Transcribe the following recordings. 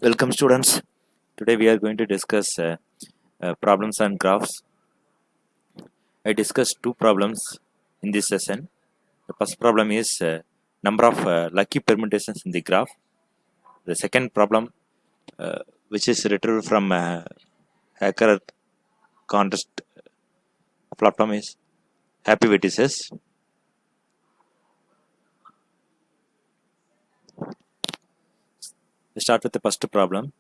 Welcome students. Today we are going to discuss problems and graphs. I discussed two problems in this session. The first problem is number of lucky permutations in the graph. The second problem, which is retrieved from Hacker contest platform, is happy vertices. We start with the first problem.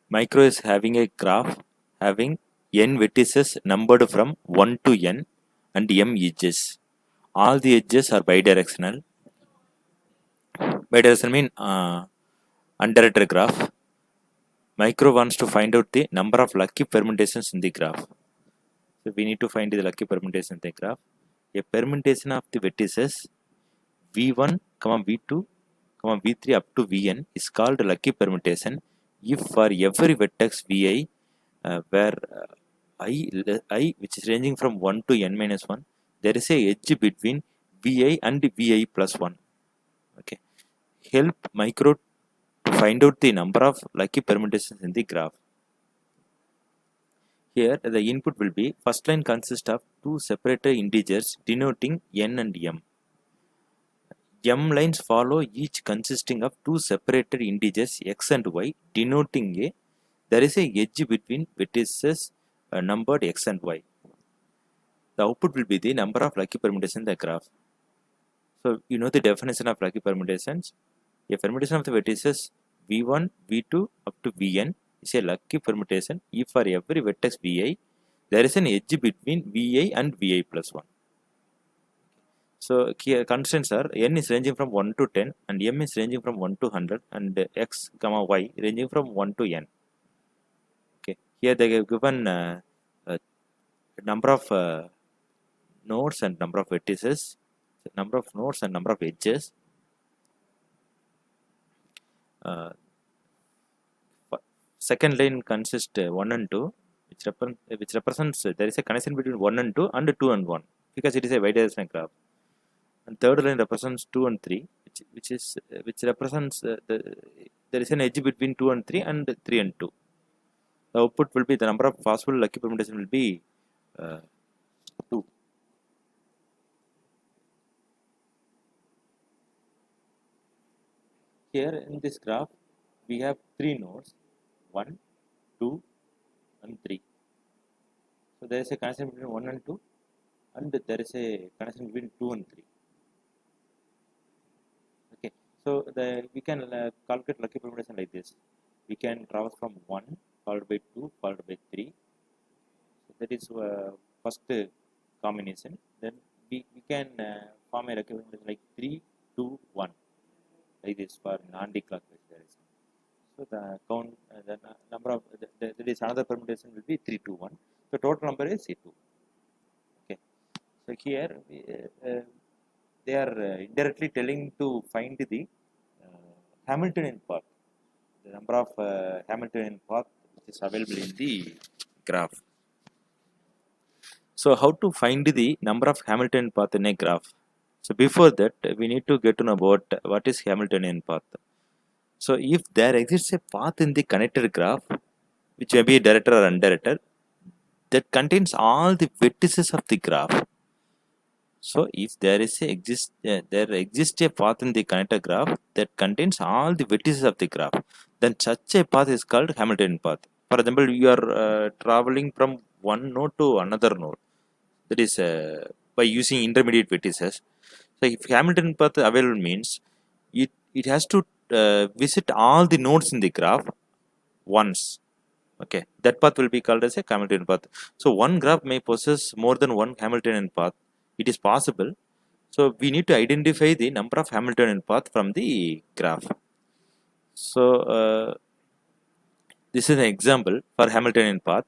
Micro is having a graph having n vertices numbered from 1 to n and m edges. All the edges are bidirectional. Bidirectional mean undirected graph. Micro wants to find out the number of lucky permutations in the graph. So we need to find the lucky permutation in the graph. A permutation of the vertices v1, v2, v3 up to vn is called lucky permutation if for every vertex vi where I which is ranging from 1 to n minus 1, there is a edge between vi and vi plus 1. Okay. Help micro to find out the number of lucky permutations in the graph. Here the input will be, first line consists of two separated integers denoting n and m. M lines follow each consisting of two separated integers x and y denoting there is a edge between vertices numbered x and y. The output will be the number of lucky permutations in the graph. So you know the definition of lucky permutations. A permutation of the vertices v1, v2 up to vn is a lucky permutation if for every vertex vi there is an edge between vi and vi plus 1. So here constants are n is ranging from 1 to 10 and m is ranging from 1 to 100 and x, y ranging from 1 to n. Okay, here they have given number of nodes and number of vertices, number of nodes and number of edges. Second line consists 1 and 2, which represents there is a connection between 1 and 2 and 2 and 1 because it is a bidirectional graph. And third line represents 2 and 3, which represents there is an edge between 2 and 3 and 3 and 2. The output will be the number of possible lucky permutation will be 2. Here in this graph, we have 3 nodes, 1, 2 and 3. So there is a connection between 1 and 2 and there is a connection between 2 and 3. Okay, so we can calculate lucky permutation like this. We can traverse from 1 followed by 2 followed by 3. So that is first combination. Then we can form a lucky permutation like 3, 2, 1 like this for anti-clockwise direction. So the count, the number of that is another permutation will be 3, 2, 1. So total number is 2. Okay. So here they are indirectly telling to find the Hamiltonian path, the number of Hamiltonian path which is available in the graph. So how to find the number of Hamiltonian path in a graph? So before that, we need to get to know about what is Hamiltonian path. So if there exists a path in the connected graph, which may be directed or undirected, that contains all the vertices of the graph. So if there exists a path in the connected graph that contains all the vertices of the graph, then such a path is called Hamiltonian path. For example, you are traveling from one node to another node. That is by using intermediate vertices. So if Hamiltonian path available means it has to visit all the nodes in the graph once. Okay, that path will be called as a Hamiltonian path. So one graph may possess more than one Hamiltonian path. It is possible. So we need to identify the number of Hamiltonian path from the graph. So this is an example for Hamiltonian path.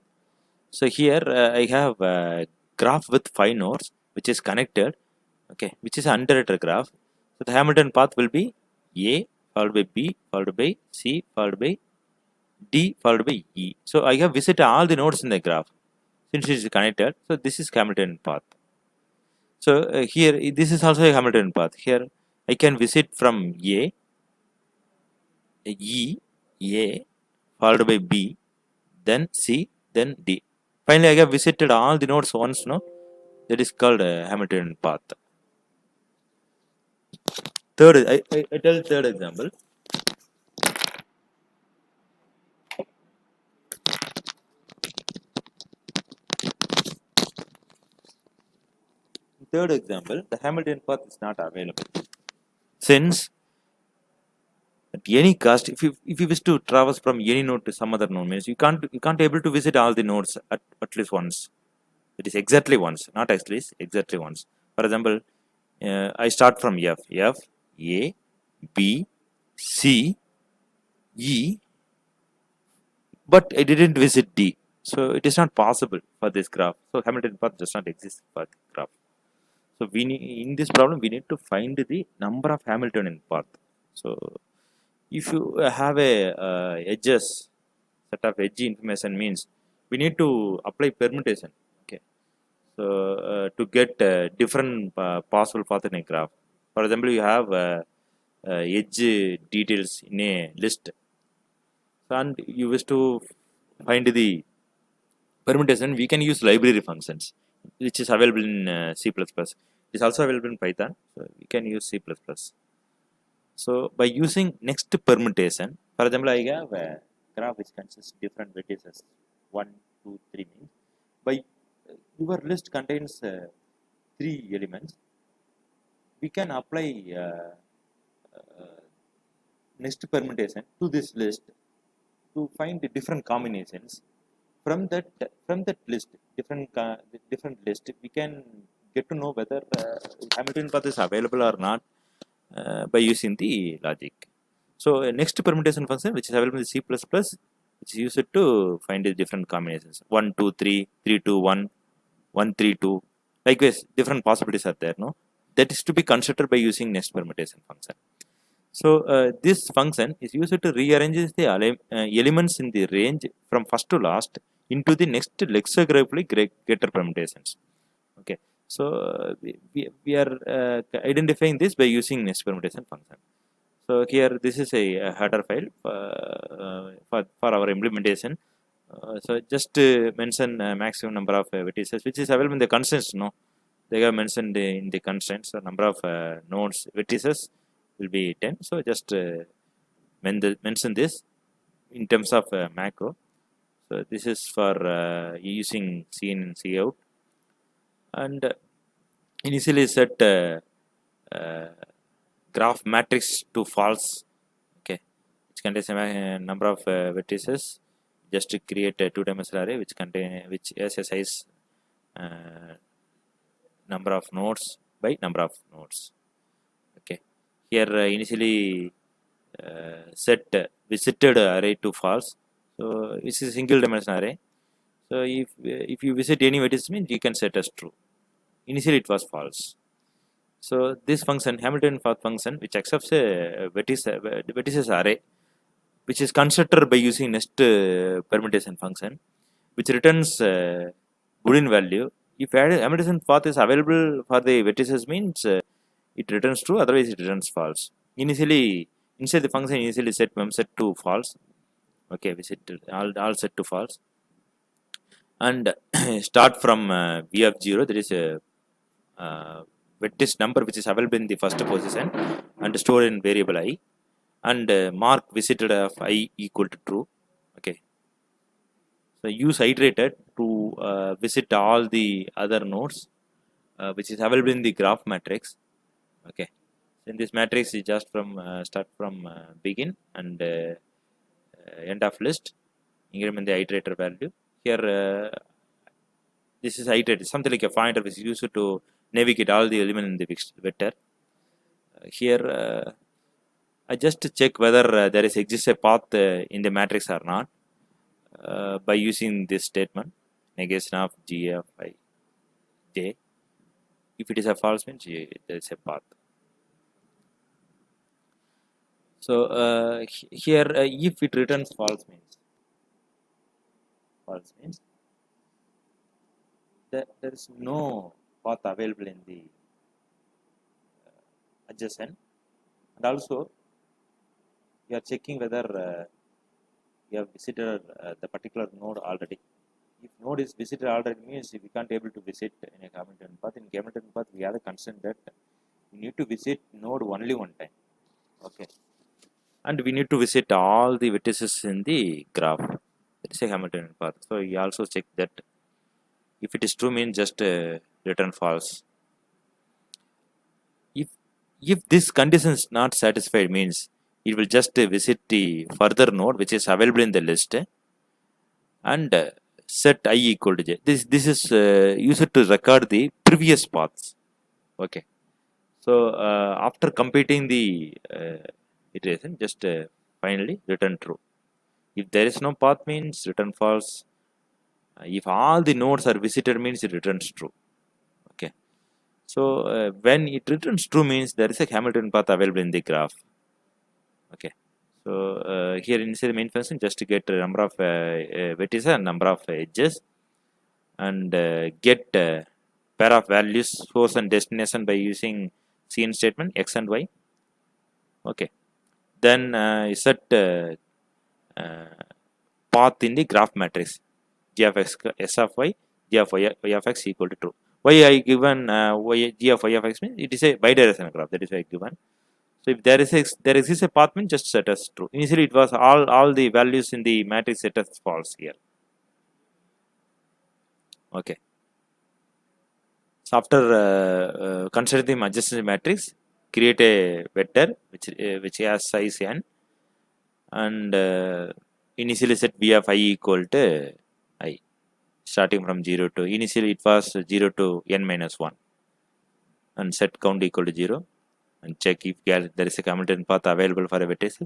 So here I have a graph with 5 nodes which is connected. Okay, which is an undirected graph. So the Hamiltonian path will be A followed by B followed by C followed by D followed by E. So I have visited all the nodes in the graph since it is connected. So this is Hamiltonian path. So here this is also a Hamiltonian path. Here I can visit from A, E, A followed by B, then C, then D. Finally, I have visited all the nodes once, no? That is called Hamiltonian path. Third, I tell third example. Third example, the Hamiltonian path is not available. Since at any cost, if you wish to traverse from any node to some other node, means you can't able to visit all the nodes at least once. It is exactly once, not at least exactly once. For example, I start from F, A, B, C, E, but I didn't visit D. So it is not possible for this graph. So Hamilton path does not exist for the graph. So we need, in this problem we need to find the number of Hamiltonian path. So if you have a edges set of edge information means we need to apply permutation. Okay. So to get different possible path in a graph. For example, you have edge details in a list, and you wish to find the permutation. We can use library functions, which is available in C++. It is also available in Python. So we can use C++. So by using next permutation, for example, I have a graph which consists different vertices, 1, 2, 3 means. By your list contains 3 elements, we can apply next permutation to this list to find the different combinations from that list, different list. We can get to know whether Hamiltonian path is available or not by using the logic. So next permutation function which is available in C++, which is used to find the different combinations 1 2 3 3 2 1 1 3 2. Likewise, different possibilities are there. No, that is to be considered by using next permutation function. So this function is used to rearrange the elements in the range from first to last into the next lexicography greater permutations. Okay, so we are identifying this by using next permutation function. So here this is a header file for our implementation. So just mention maximum number of vertices which is available in the constraints. No, they have mentioned in the constraints. So number of nodes vertices will be 10. So just mention this in terms of macro. So this is for using C in and C out, and initially set uh, graph matrix to false. Okay, which contains a number of vertices. Just to create a two-dimensional array which has a size number of nodes by number of nodes. Okay, here initially set visited array to false. So this is a single dimensional array. So if you visit any vertex means you can set as true. Initially it was false. So this function Hamiltonian path function which accepts a vertices array which is constructed by using next permutation function which returns Boolean value. If Hamiltonian path is available for the vertices means it returns true, otherwise it returns false. Initially inside the function initially set mem set to false. Okay, we set all set to false, and start from v of 0, there is a vertex number which is available in the first position and stored in variable I, and mark visited of I equal to true. Okay, so use iterated to visit all the other nodes which is available in the graph matrix. Okay, in this matrix is just from start from begin and end of list, increment the iterator value. Here this is iterated, something like a pointer which is used to navigate all the elements in the vector. Here I just check whether there is exists a path in the matrix or not by using this statement negation of g of I j. If it is a false means there is a path. So here if it returns false means that there is no path available in the adjacent, and also you are checking whether we have visited the particular node already. If node is visited already means we can't able to visit in a Hamilton path. In Hamilton path, we have a constraint that we need to visit node only one time. Okay, and we need to visit all the vertices in the graph. That is a Hamilton path. So we also check that if it is true means just return false. If this condition is not satisfied means it will just visit the further node which is available in the list and set I equal to j. This is used to record the previous paths. Okay. So after completing the iteration, just finally return true. If there is no path means return false. If all the nodes are visited means it returns true. Okay. So when it returns true means there is a Hamilton path available in the graph. Okay. So here inside the main function just to get a number of vertices and number of edges and get pair of values source and destination by using cin statement x and y. Okay. Then set path in the graph matrix g of x s of y g of y of x equal to true. Why I given g of y of x means it is a bidirectional graph, that is why I given. So if there exists a path means just set as true. Initially it was all the values in the matrix set as false here. Okay. So after considering the adjacency matrix, create a vector which has size n and initially set v of I equal to I, starting from 0 to initially it was 0 to n minus 1 and set count equal to 0 and check if there is a Hamilton path available for a vertex.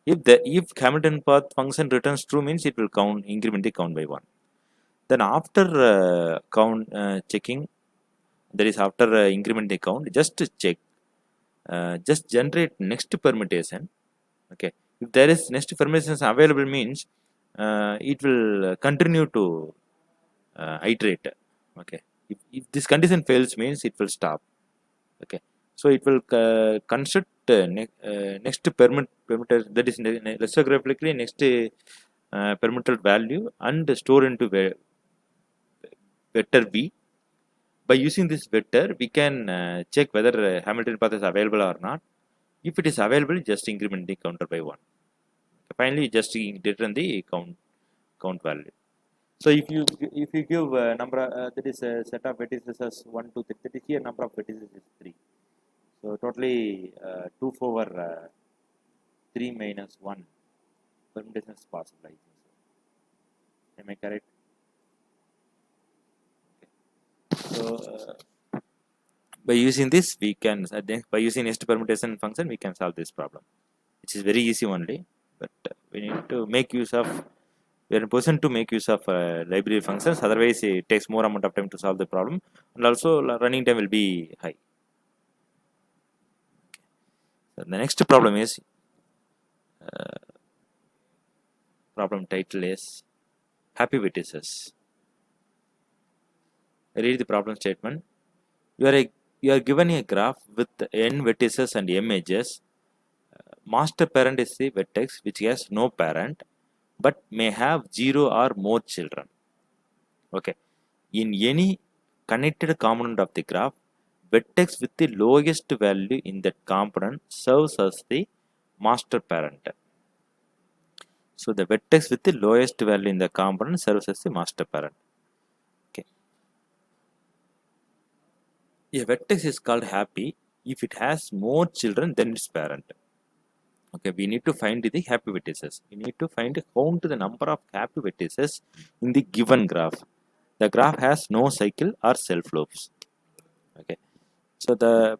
If Hamilton path function returns true means it will increment the count by 1. Then after checking, that is after increment the count, just to check, just generate next permutation. Okay, if there is next permutations available means it will continue to iterate. Okay, if this condition fails means it will stop. Okay, so it will construct next permutation, that is lessographically next permuted value and store into vector v. By using this vector we can check whether Hamilton path is available or not. If it is available, just increment the counter by 1. Finally just return the count value. So if you give number that is a set of vertices as 1 2 3, that is here number of vertices is 3. So totally 2 over 3 minus 1 permutations possible, I think so. Am I correct? Okay. So by using this we can by using next permutation function we can solve this problem, which is very easy only, but we need to make use of, we are in position to make use of library functions, otherwise it takes more amount of time to solve the problem and also running time will be high. So the next problem is problem title is happy vertices. I read the problem statement. You are given a graph with n vertices and m edges. Master parent is the vertex which has no parent but may have 0 or more children. Okay. In any connected component of the graph, vertex with the lowest value in that component serves as the master parent. So the vertex with the lowest value in the component serves as the master parent. Okay. A vertex is called happy if it has more children than its parent. Okay, we need to find the happy vertices. We need to count the number of happy vertices in the given graph. The graph has no cycle or self loops. Okay, so the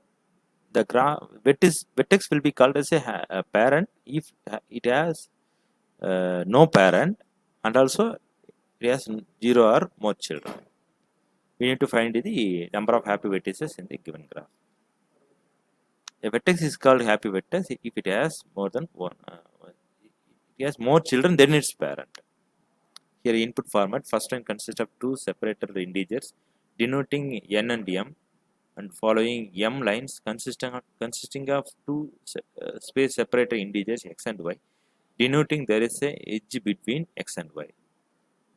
graph vertex will be called as a parent if it has no parent and also it has 0 or more children. We need to find the number of happy vertices in the given graph. A vertex is called happy vertex if it has more than one. It has more children than its parent. Here input format first line consists of two separated integers denoting n and m, and following m lines consisting of two space separated integers x and y. denoting there is a edge between x and y.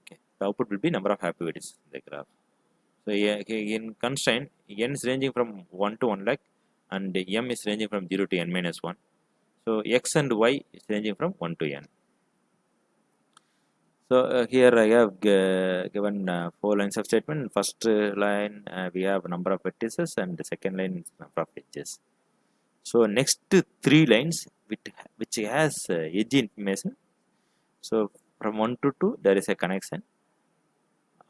Okay, the output will be number of happy vertices in the graph. So in constraint, n is ranging from 1 to 1 lakh, and m is ranging from 0 to n minus 1. So x and y is ranging from 1 to n. So here I have given 4 lines of statement. First line we have number of vertices, and the second line is number of edges. So next 3 lines which has edge information. So from 1 to 2 there is a connection,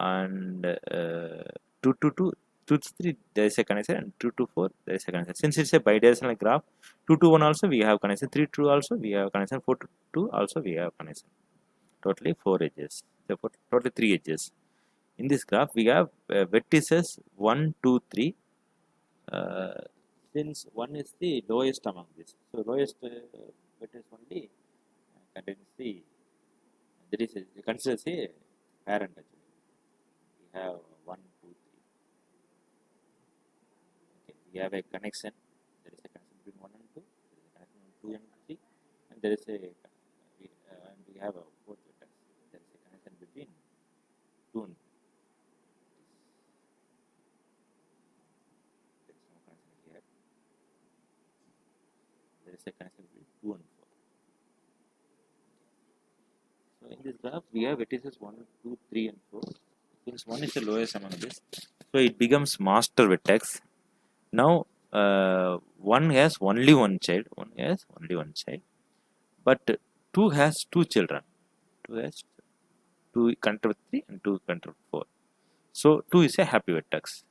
and 2 to 2, 2 to 3 there is a connection, and 2 to 4 there is a connection. Since it's a bidirectional graph, 2 to 1 also we have connection, 3 to 2 also we have connection, 4 to 2 also we have connection. Totally 4 edges. So totally 3 edges. In this graph we have vertices 1, 2, 3. Since 1 is the lowest among this, so lowest vertex only contains the, that is considers a parent actually. We have 1, 2, 3. Okay, we have a connection. There is a connection between 1 and 2. There is a connection between 2 and 3, and there is a and we have a fourth vertex. There is a connection between 2 and 3. There is no connection here. There is a connection between 2 and 4. So in this graph, we have vertices 1, 2, 3, and 4. Since 1 is the lowest among this, so it becomes master vertex. Now, 1 has only one child. 1 has only one child, but 2 has 2 children. 2 has 2 connected with 3 and 2 connected with 4. So 2 is a happy vertex.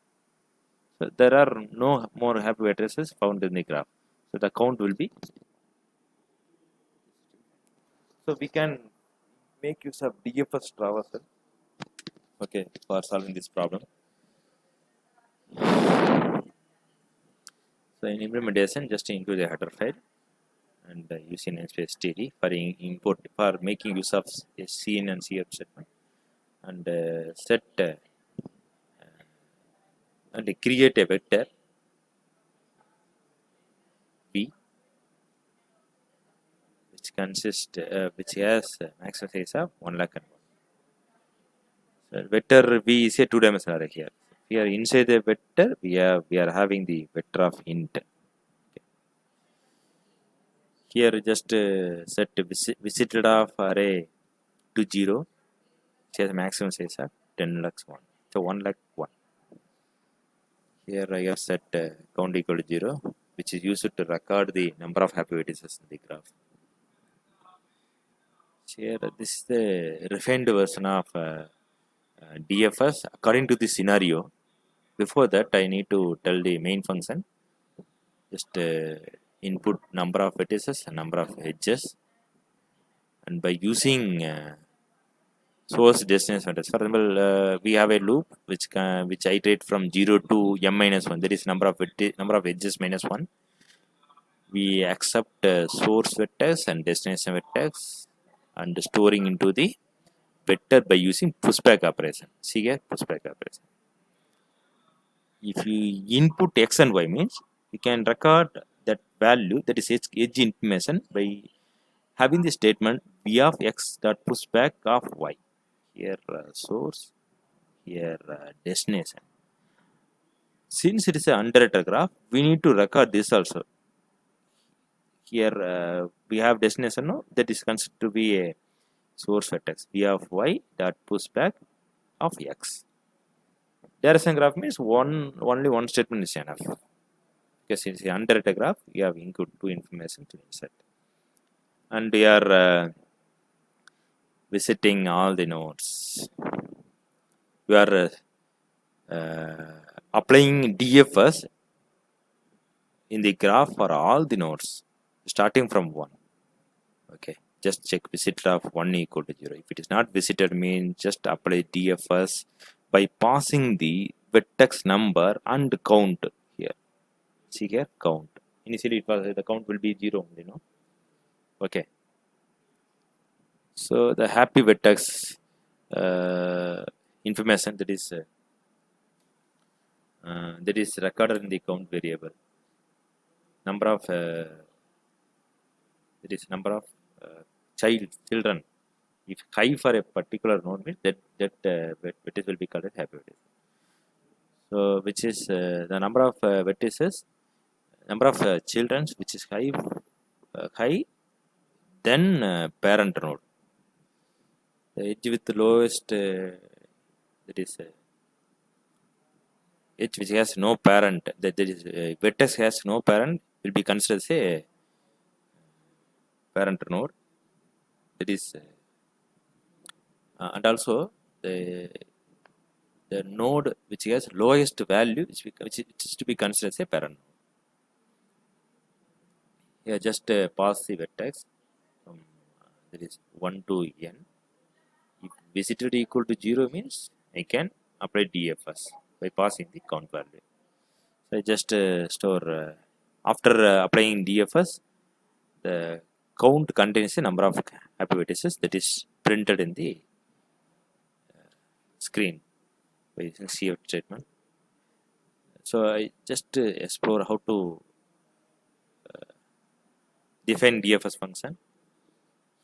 So there are no more happy vertices found in the graph. So the count will be. So we can make use of DFS traversal, okay, for solving this problem. So in implementation, just include the header file and using namespace td for import for making use of scene and cf statement, and set and create a vector v which consists which has maximum size of 1 lakh and 1. So vector v is a two-dimensional array here. Here inside the vector we are having the vector of int. Here just set visited of array to 0, which has maximum size of 10 lakhs 1. So 1 lakh 1. Here I have set count equal to 0, which is used to record the number of happy vertices in the graph. Here this is the refined version of DFS according to the scenario. Before that I need to tell the main function. Just input number of vertices and number of edges, and by using source destination address. For example, we have a loop which iterate from 0 to m minus 1. That is number of edges minus 1. We accept source vertex and destination vertex and storing into the vector by using pushback operation. See here, pushback operation. If you input x and y means you can record that value, that is edge information, by having the statement v of x dot pushback of y. Here source, here destination. Since it is an undirected graph, we need to record this also. Here we have destination now, that is considered to be a source vertex v of y dot pushback of x. Direction graph means only one statement is enough. Because it's an undirected graph, you have include two information to insert. And we are visiting all the nodes. We are applying DFS in the graph for all the nodes starting from 1. Okay, just check visitor of 1 equal to 0. If it is not visited, means just apply DFS by passing the vertex number and count here. See here, count. Initially it was the count will be 0 only, no? Okay. So the happy vertex information that is recorded in the count variable. Number of children. If high for a particular node means that vertex will be called as happy vertex. So which is the number of vertices, number of children which is high then parent node. The edge with the lowest that is edge which has no parent, that is vertex has no parent, will be considered as a parent node. That is and also the node which has lowest value which is to be considered as a parent node. Here just pass the vertex from that is 1 to n. If visited equal to 0 means I can apply DFS by passing the count value. So I just store after applying DFS, the count contains the number of happy vertices that is printed in the screen by using CF statement. So I just explore how to define DFS function.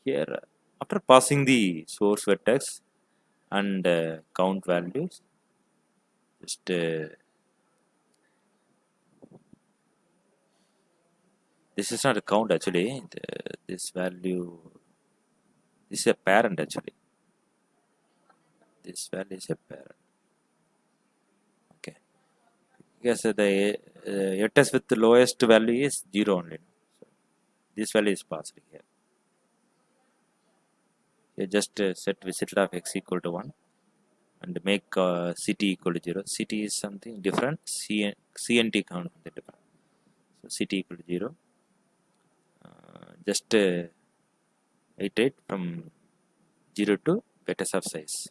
Here after passing the source vertex and count values, just this is not a count actually. This value, this is a parent actually. This value is a parent. Okay. Yes, the vertex with the lowest value is 0 only. So this value is passed here. You just set visit of x equal to 1 and make ct equal to 0. Ct is something different. CNT count something different. So ct equal to 0. Just iterate from 0 to vertex of size.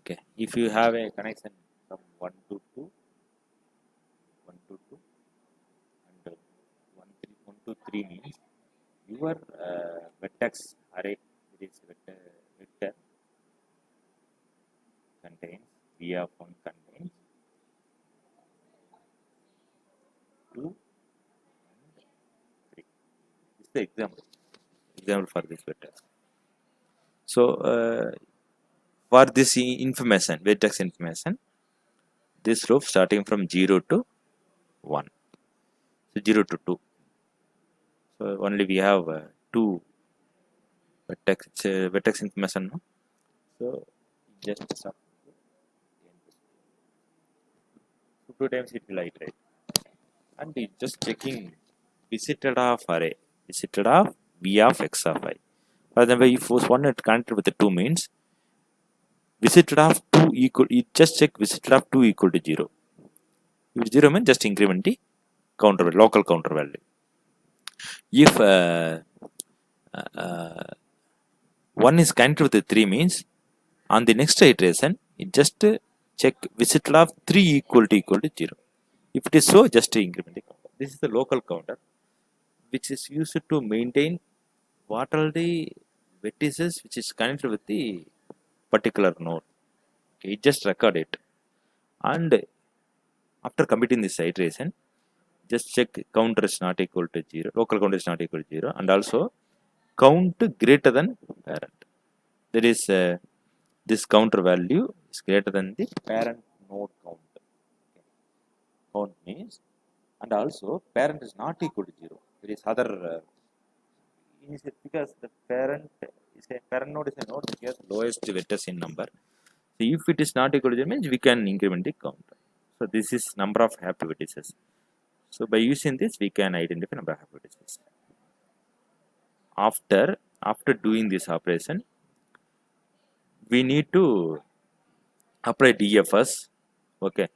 Okay. If you have a connection from 1 to 2, 1 to 2, and 1 to 3 means your vertex array, it is vector contains V of 1 contains 2 and 3. This is the example for this vector. So for this information, vertex information, this row starting from 0 to 1, so 0 to 2. So only we have 2 vertex information. No? So just start. So 2 times it will iterate, and it's just checking visited of array, visited of V of x of I. For example, if one is connected with the 2 means visited of 2 equal, it just check visited of 2 equal to 0. If 0 means just increment the local counter value. If 1 is connected with the 3 means on the next iteration it just check visited of 3 equal to 0. If it is so, just increment the counter. This is the local counter which is used to maintain what are the vertices which is connected with the particular node. Okay, just record it, and after completing this iteration, just check counter is not equal to 0, local counter is not equal to 0, and also count greater than parent. That is this counter value is greater than the parent node count. Okay. Count means, and also parent is not equal to 0. There is other because the parent is a parent node is a node that has lowest vectors in number. So if it is not equal to 0 means we can increment the count. So this is number of happy vertices. So by using this we can identify number of happy vertices. After doing this operation, we need to apply DFS. Okay.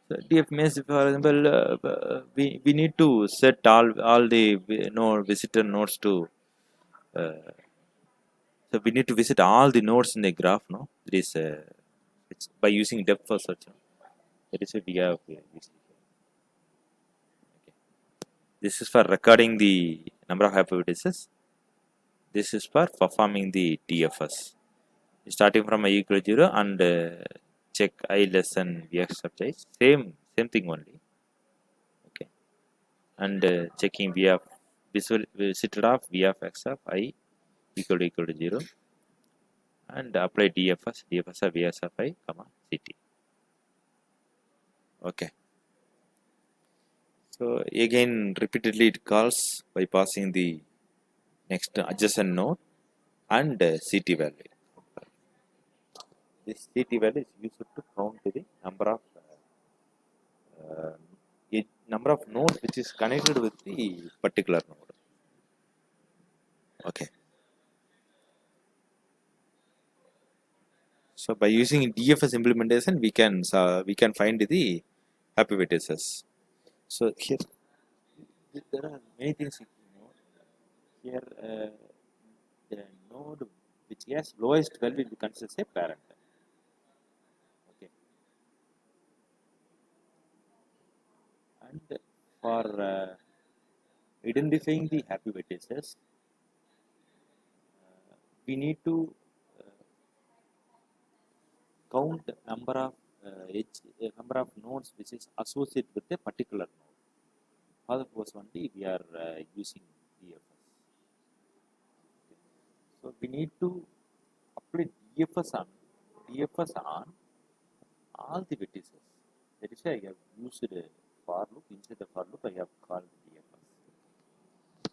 So DF means, for example, we need to set all the visitor nodes to. So we need to visit all the nodes in the graph. No, there is it's by using depth first search. That is what we have. Okay. This is for recording the number of happy vertices. This is for performing the DFS. Starting from I equal to 0 and check I less than Vx of I. Same thing only. Okay. And checking V of visited of V of x of I equal to 0, and apply DFS of VSFI, comma CT. Okay. So again, repeatedly it calls by passing the next adjacent node and CT value. This CT value is used to count the uh, number of nodes which is connected with the particular node. Okay. So by using DFS implementation, we can find the happy vertices. So here there are many things you know. Here the node which has lowest value will be considered a parent. Okay. And for identifying the happy vertices, we need to count number of nodes which is associated with a particular node. For the first only we are using DFS. Okay. So we need to apply DFS on all the vertices. That is why I have used a for loop. Inside the for loop I have called DFS.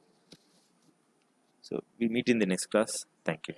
So we meet in the next class. Thank you.